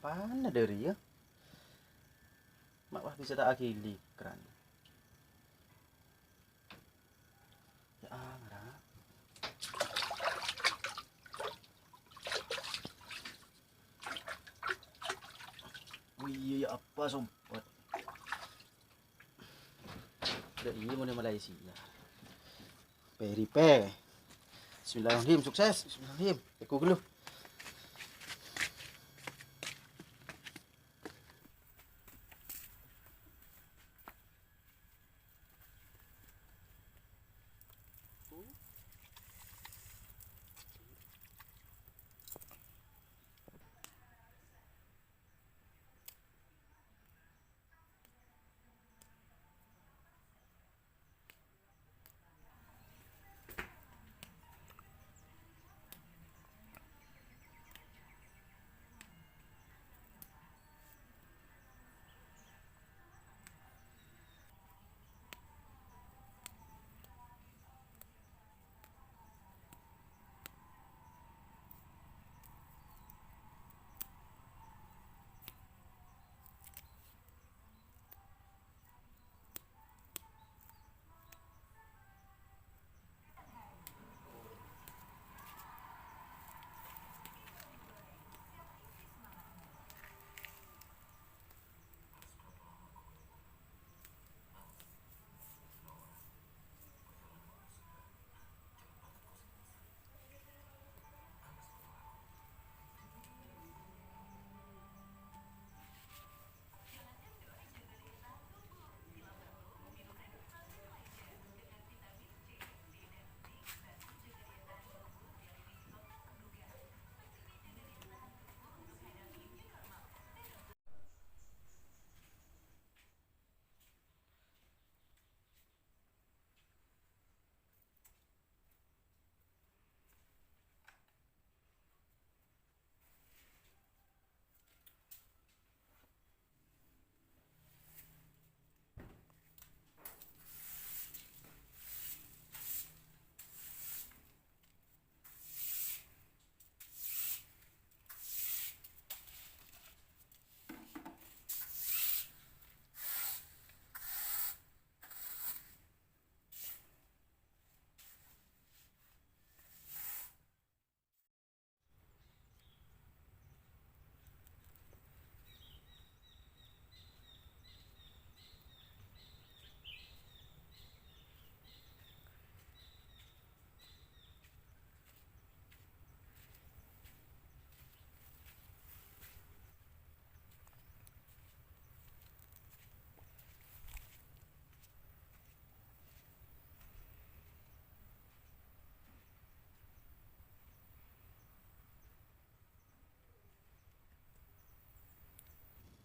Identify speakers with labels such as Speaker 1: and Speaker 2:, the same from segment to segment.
Speaker 1: Mana dari ya? Mak wah bisa tak akili keren. Ya ngara. Oh iya ya apa sompot. Udah iya mau Malaysia. Peripe. Bismillahirrahmanirrahim, sukses. Bismillahirrahmanirrahim. Aku dulu.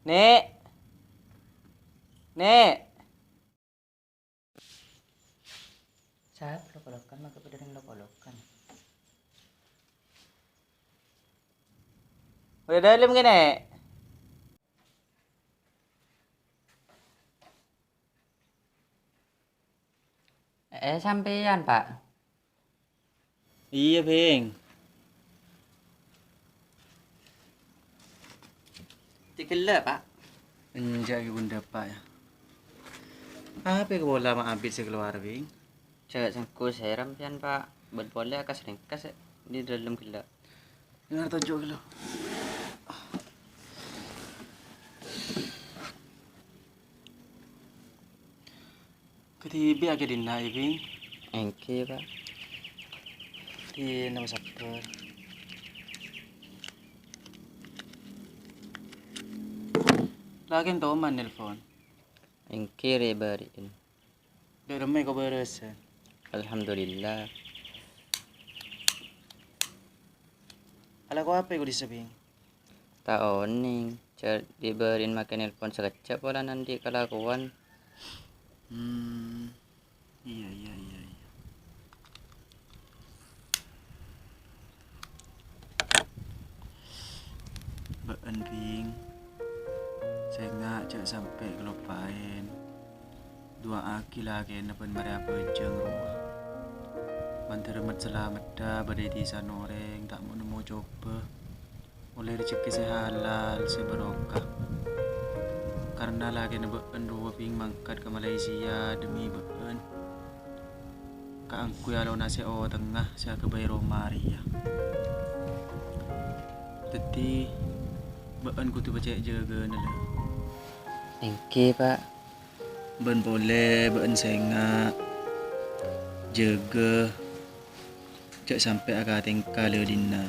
Speaker 2: Nek, Nek. Saya lo-kolokan, maka pada yang lo-kolokan. Udah dalam kan, Nek? Sampean, Pak.
Speaker 1: Iya, Bing.
Speaker 2: Tiga Pak.
Speaker 1: Enjak bunda pak ya. Apa yang bola mak ambil sekeluar, Bing?
Speaker 2: Jangan sangku saya rampian, Pak. Boleh akas ringkas di dalam gila.
Speaker 1: Dengar tunjuk lo. Ketibi agak dinai, Bing.
Speaker 2: Engke, Pak.
Speaker 1: Di nama sabar. Lagi tau man nelpon.
Speaker 2: Engke rebarin.
Speaker 1: Dah ramai kau beres.
Speaker 2: Alhamdulillah.
Speaker 1: Ala kau apa kau disebing?
Speaker 2: Taoning. Diberin makan nelpon sekejap pola nanti kelakuan.
Speaker 1: Iya. Baan, Bing. Saya ngajak sampai kelupain. Dua aki lagi napan maria bejeng rumah. Mantir mat selamat dah badai di sanoreng tak mau nemu coba. Mulai rezeki sehalal seberokah. Karena lagi na beun dua ping mangkat ke Malaysia demi beun. Kaangku ya lo nasi o tengah saya ke Bayro Maria. Teti beun ku tu baca jaga nala.
Speaker 2: Engke pak.
Speaker 1: Ben boleh beun senga jaga cak sampai agak tingkal le dina.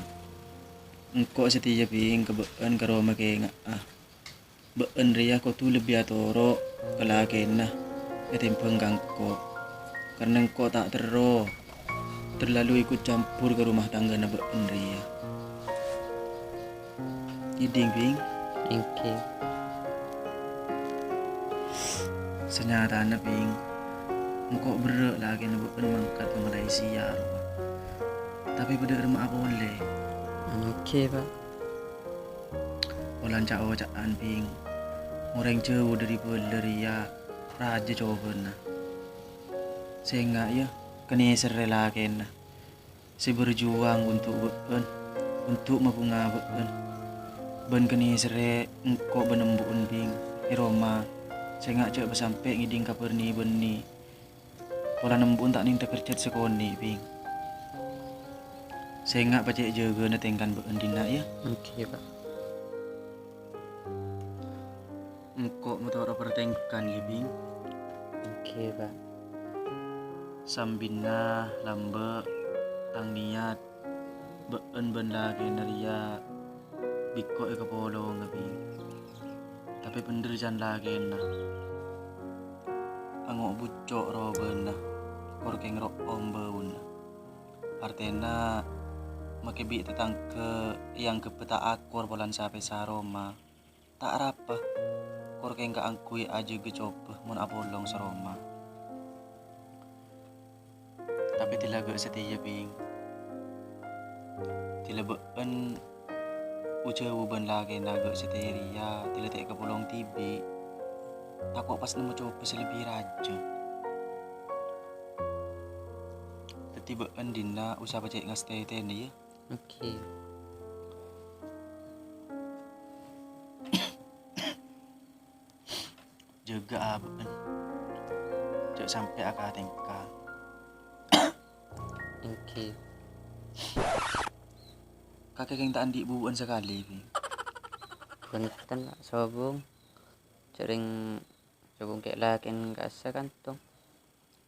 Speaker 1: Engkau setia ping ke beun ke Roma ke ngak beun ria ko tu lebih atoro kelakena ya tempeng kangko karena engkau tak terlalu ikut campur ke rumah tangga na beun ria. Iding ping
Speaker 2: Engke.
Speaker 1: senyata na ping engkau berak lagi na beun mangkat ke Malaysia roh. Tapi pada rumah apa boleh
Speaker 2: Engke pak.
Speaker 1: Olan cak caan ping orang jauh dari ria raja coba na sehingga ya kini serela kena si berjuang untuk beun untuk mabunga beun ben kini sere engkau benembuun ping di Roma sehingga cak sampai ngiding kaperni beni pola nembun tak ning terkerjat sekoni ping sehingga pacek jaga na tengkan beun dina ya.
Speaker 2: Engke pak.
Speaker 1: Engkau motor pertengkan ya bing
Speaker 2: Engke pak.
Speaker 1: Sambina lambe tang niat beun ben lagi naria biko ke polo ngabing tapi bener jan lagi na angok bucok ro ben na korkeng ro ombeun artena makebi tetang ke yang ke peta akor polan sampai saroma tak rapa korkeng ka angkui aja gecoba mun apolong saroma tapi tilaga setia ping tila beun uja uban lagi naga seteria tila tek ke pulong tibi takut pas nemu coba selebih raja teti beun dina usah pacek ngastay tene ya.
Speaker 2: Engke.
Speaker 1: Jaga beun cak sampai akak tengkal.
Speaker 2: Engke.
Speaker 1: Kakek yang tak andik buuan sekali ping
Speaker 2: Punten pak sobung. Sering sobung kayak lakin kasa kantong.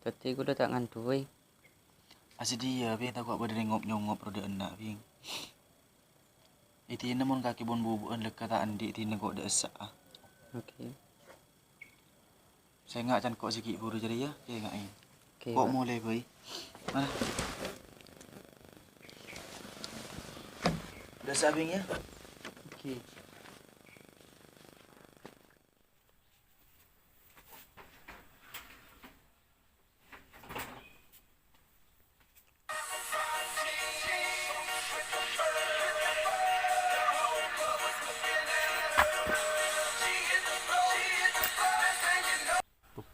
Speaker 2: Tadi gue tak ngantui.
Speaker 1: asih dia ping takut pada nengop nyongop roda enak ping itu namun kaki bon bubuan lekat tak andik tina kok desa
Speaker 2: Oke.
Speaker 1: saya ngak can kok sikit buru jadi ya kayak ngak ini
Speaker 2: Oke
Speaker 1: kok
Speaker 2: pak.
Speaker 1: mulai boy mana udah sabing ya.
Speaker 2: Oke.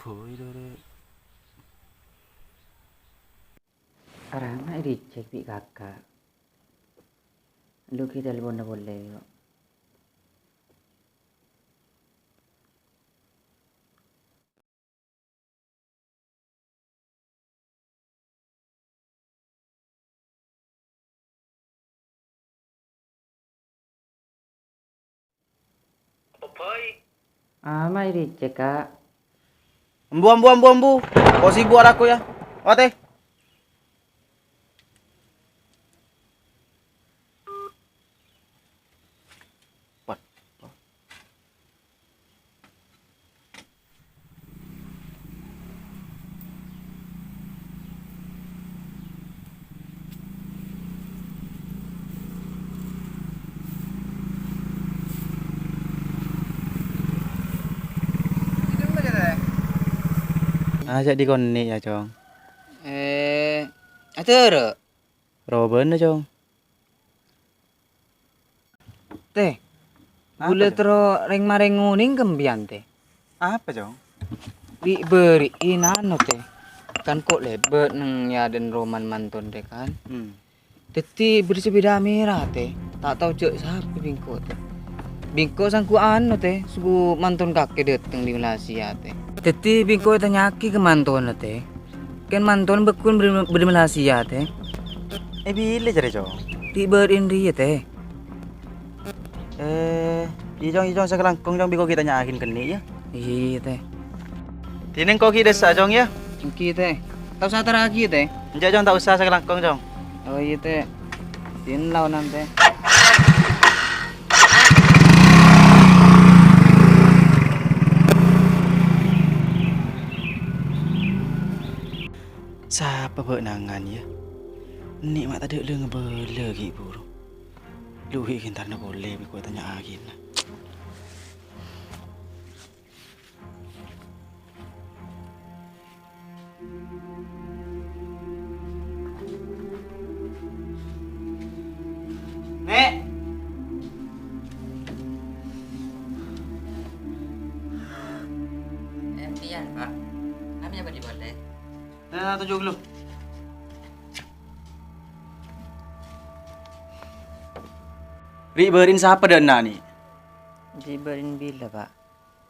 Speaker 1: Boy dore
Speaker 2: Arana dicek bi kakak. Lu kita telepon na boleh yuk.
Speaker 1: boy
Speaker 2: Mai dicek kak.
Speaker 1: ambu kau sibuk aku ya oke ajak di koni ya cong
Speaker 2: Atur.
Speaker 1: Roben na cong
Speaker 2: Teh.
Speaker 1: Apa,
Speaker 2: Gula
Speaker 1: Cong?
Speaker 2: tero reng mareng nguning kembian teh.
Speaker 1: apa cong
Speaker 2: Bi beri inano teh. Kan kok lebet neng ya den roman mantun teh kan.
Speaker 3: Teti bersepeda merah teh. Tak tahu cek siapa bingko teh. Bingko sangku anu teh, suku mantun kakek dateng di Malaysia teh. Teti bingko tanyaki ke mantun teh. Kan mantun bekun beri Malaysia teh.
Speaker 1: Bila cari Jong?
Speaker 3: Di berin dia teh.
Speaker 1: Ijong sekelangkung Jong biko kita nyakin keni ya.
Speaker 3: Iya teh.
Speaker 1: Tineng kau kita desa Jong ya.
Speaker 3: Oke teh. Tahu satu lagi teh.
Speaker 1: Enggak Jong tak usah sekelangkung Jong.
Speaker 3: Oh iya teh. Din lawanan teh.
Speaker 1: Siapa benangan ya? Nik mak tadi lu ngebele gitu buru. Lu kintar na boleh biko tanya agin. Nek.
Speaker 2: Pian pak, kami apa boleh?
Speaker 1: Nah, tunjuk lu. Riberin siapa dana nih?
Speaker 2: Diberin bila pak?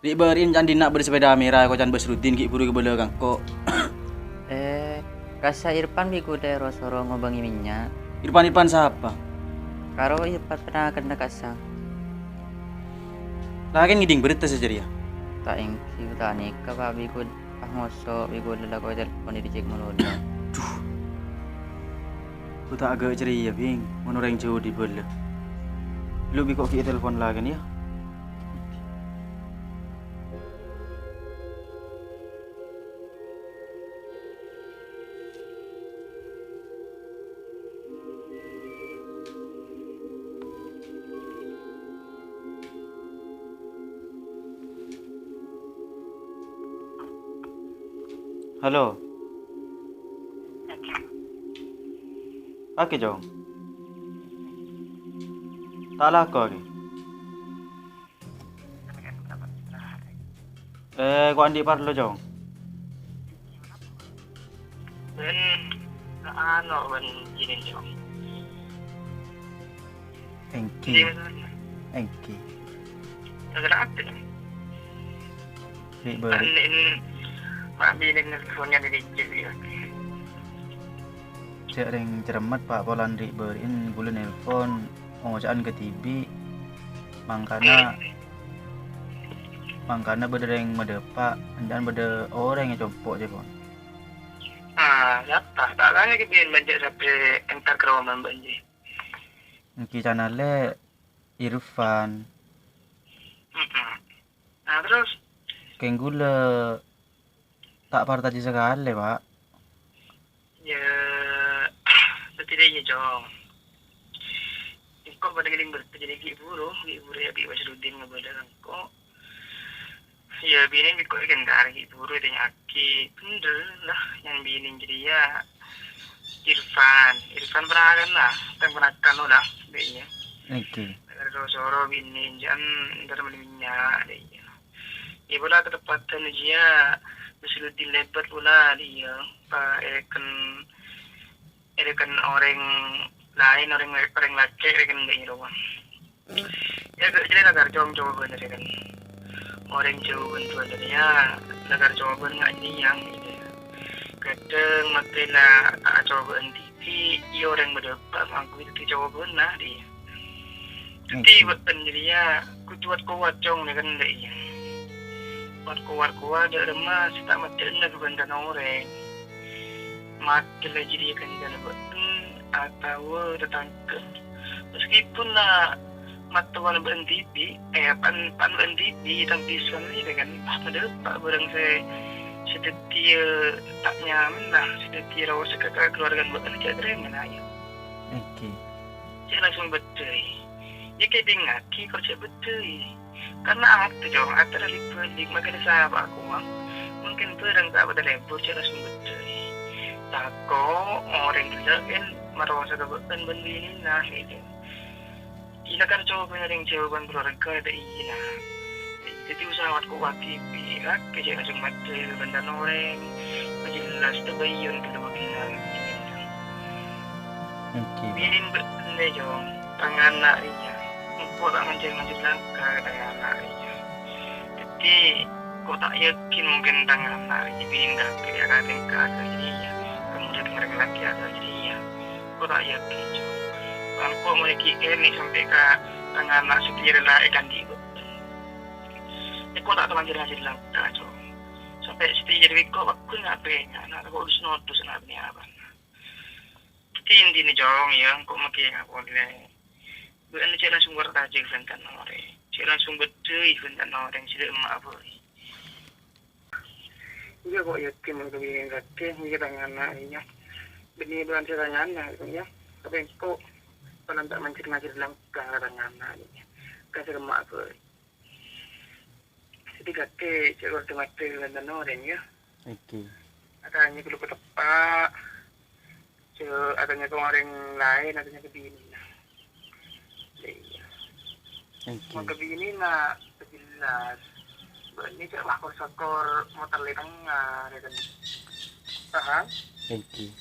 Speaker 1: Riberin jangan dinak bersepeda merah kau jangan bersrutin ki buru ke belakang kok.
Speaker 2: Kasa Irfan biku daerah soro ngobangi minyak.
Speaker 1: Irfan siapa?
Speaker 2: Karo Irfan pernah kena kasang.
Speaker 1: Lagi ngiding berita saja dia.
Speaker 2: Tak engki tak nikah pak biku ngosok biku lelak kau telepon di cek meloda.
Speaker 1: Ku tak agak ceria bing, menurut jauh di bela. Lu biko ki telepon lagi ya. Halo. Oke Jong. Tak laku lagi. Kau andi parlo Jong.
Speaker 4: Ano ban jinin Jong.
Speaker 1: Engki. Engki.
Speaker 4: Nagalaate.
Speaker 1: Riber.
Speaker 4: Anin mabilig na telefonnya di Jil.
Speaker 1: Cek ring ceremat Pak Polan riberin gula nelpon ngocaan ke TV. Mangkana beda yang medepak, anjan beda orang yang compok je pon.
Speaker 4: Siapa? Tak kaya kibin banjir sampai entar kerawaman banjir.
Speaker 1: Engki channelnya Irfan.
Speaker 4: Nah terus
Speaker 1: Keng gula tak partaji sekali Pak.
Speaker 4: ya setidaknya Jong. Kok pada giling berterjadi giburu ya bi Wasrudin ngebadan kok. Ya binin biko ikan dari giburu itu nyaki bener lah yang binin jadi ya Irfan pernah kan lah, pernah kan lah dia.
Speaker 1: Engki.
Speaker 4: Dari soro binin jangan dari minyak dia. Ya bola ketepatan dia Wasrudin lebat bola dia. Pak erekan orang lain orang laki erekan nggak irawan. Ya jadi nagar jom bener kan. Orang jawaban tu adanya nagar jawaban nggak jadi yang gitu. Kadang matela jawaban TV, ia orang berdebat aku itu jawaban lah dia. Tapi buat pendirinya kuat jong dengan dia. Kuat dia remah tak matela bukan dan orang. Matela jadi kan dan atau tertangkap. Meskipun lah matuan berhenti pan berhenti tang pisan ni dengan pada pak barang saya sedetia tak nyaman lah sedetia rawa sekakak keluarga bukan cak terima lah ya.
Speaker 1: Engki.
Speaker 4: Saya langsung betul. Ya kayak dingaki kalau cak betul. Karena apa jauh antara lipat makanya sahabat aku mungkin perang tak pada lebur cak langsung betul. Tako orang gila kan marah sekakak bendini nah gitu. Ila kan coba yang jawaban keluarga ada ina. Jadi usahawan ko wakipi kaya langsung mati benda orang. Majelas tabayun kita makinan.
Speaker 1: Oke.
Speaker 4: Bilin bende jong tangan nak iya. Engkau tak ngajar langkah dengan anak iya. Jadi kau tak yakin mungkin tangan anak iya bilin dah kerja kating kagak jadi iya. Kemudian mereka lagi ada jadi iya. Kau tak yakin jong. Kalau kau mau ini sampai ke tangan anak setia lah ikan di kau tak tahu ngajar langkah jong. Sampai setia jadi kau aku ngapain anak kau harus notus nabi apa. Hindi ni jong yang kau makin apa boleh. Bukan cila sumber tajik fentan nore. Cila sumber cuy fentan nore yang sudah emak boleh. Iya kok yakin mau kebiayaan kakek, iya tangan anaknya. Bini bukan ceritanya anak ya. Tapi kok kalau tak mencari langkah tangan anaknya. Kasih emak boleh. Jadi kakek cila mati fentan nore ya.
Speaker 1: Oke.
Speaker 4: Adanya kalau ketepak. Adanya kemarin lain, adanya kebini lah. Iya.
Speaker 1: Oke.
Speaker 4: Mau kebini lah, jelas. Ini cak makor-sakor motor di tengah, kan? Paham?
Speaker 1: Oke.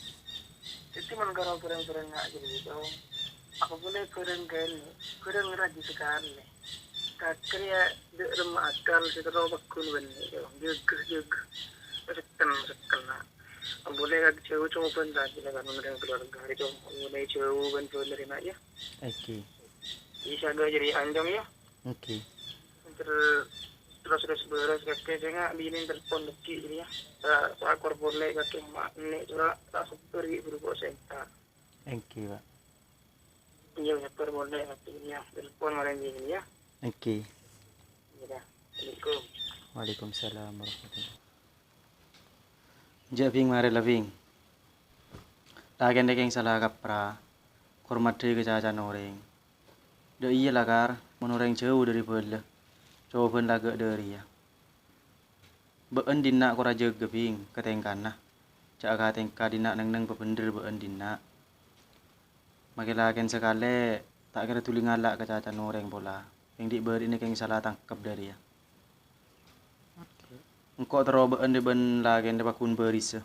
Speaker 4: Itu menggara kurang-kurang nggak jadi dong. Aku boleh kurang rajin sekali. Kakek ya, dia remah akal, setelah bakul benih dong. Juga, sekel lah. Boleh agak jauh coba lagi dengan menerima keluarga itu mulai jauh bantu menerima ya.
Speaker 1: Oke.
Speaker 4: Bisa gak jadi anjong ya.
Speaker 1: Oke.
Speaker 4: Terus beres kakek saya binin telepon lagi jadi ya. Aku boleh kakek mak ini juga tak seperi berubah senta.
Speaker 1: Oke, Pak.
Speaker 4: Iya ya boleh kakek ya telepon orang ini ya.
Speaker 1: Oke.
Speaker 4: Ya. Assalamualaikum.
Speaker 1: Waalaikumsalam warahmatullahi. Jabing mare labing. Lagen dekeng salah kapra. Kormat de kecacan orang. De iya lagar menoreng jauh dari bela. Coba laga dari ya. Beun dina ko raja gebing ketengkana. Cak tengka dina neng pepender beun dina. Makilagen sekali tak kira tuling alak kecacan orang bola. Yang di ber ini keng salah tangkap dari ya. Engkau terobaan de ben lagen de pakun beris.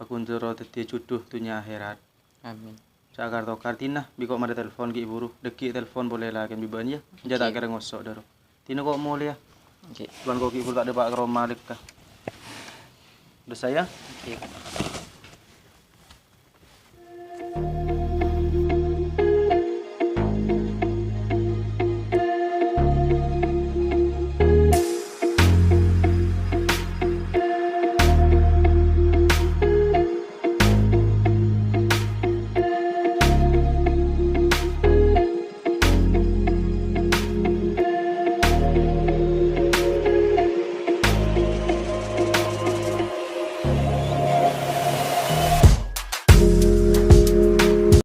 Speaker 1: Pakun tero teti cuduh tunya akhirat.
Speaker 2: Amin.
Speaker 1: Cakar to kartina biko mada telepon ki buru. Deki telepon boleh lagen biban ya. Jata kira ngosok daro. Tino kok mau ya.
Speaker 2: Oke.
Speaker 1: Tuan kok ki buru tak ada pak keroma lek. Udah saya?
Speaker 2: Oke.